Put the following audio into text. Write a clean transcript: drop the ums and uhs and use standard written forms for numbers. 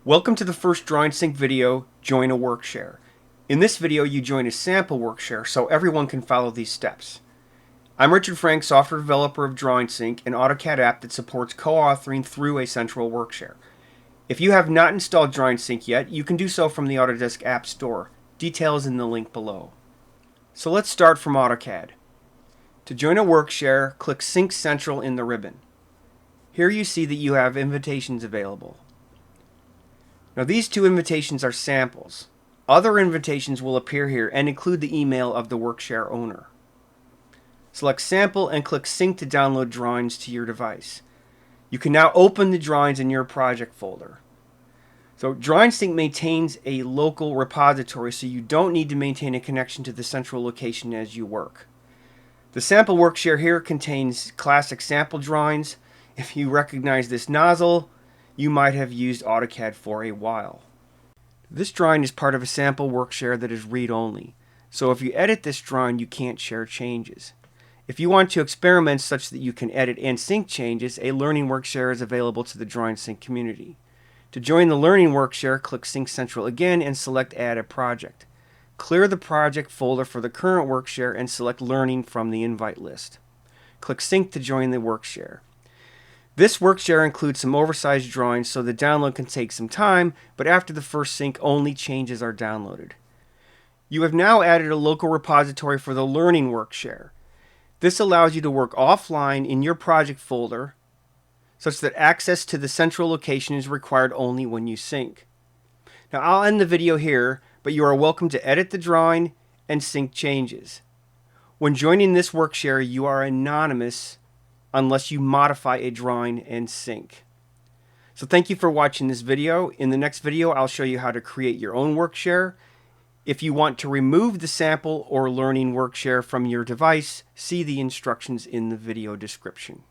Welcome to the first Drawing Sync video, Join a Workshare. In this video, you join a sample Workshare so everyone can follow these steps. I'm Richard Frank, software developer of Drawing Sync, an AutoCAD app that supports co-authoring through a central Workshare. If you have not installed Drawing Sync yet, you can do so from the Autodesk App Store. Details in the link below. So let's start from AutoCAD. To join a Workshare, click Sync Central in the ribbon. Here you see that you have invitations available. Now these two invitations are samples. Other invitations will appear here and include the email of the Workshare owner. Select Sample and click Sync to download drawings to your device. You can now open the drawings in your project folder. So Drawing Sync maintains a local repository, so you don't need to maintain a connection to the central location as you work. The sample Workshare here contains classic sample drawings. If you recognize this nozzle, you might have used AutoCAD for a while. This drawing is part of a sample Workshare that is read-only, so if you edit this drawing, you can't share changes. If you want to experiment such that you can edit and sync changes, a Learning Workshare is available to the Drawing Sync community. To join the Learning Workshare, click Sync Central again and select Add a Project. Clear the project folder for the current Workshare and select Learning from the invite list. Click Sync to join the Workshare. This Workshare includes some oversized drawings, so the download can take some time, but after the first sync, only changes are downloaded. You have now added a local repository for the Learning Workshare. This allows you to work offline in your project folder, such that access to the central location is required only when you sync. Now I'll end the video here, but you are welcome to edit the drawing and sync changes. When joining this Workshare, you are anonymous unless you modify a drawing and sync. So thank you for watching this video. In the next video, I'll show you how to create your own Workshare. If you want to remove the sample or Learning Workshare from your device, see the instructions in the video description.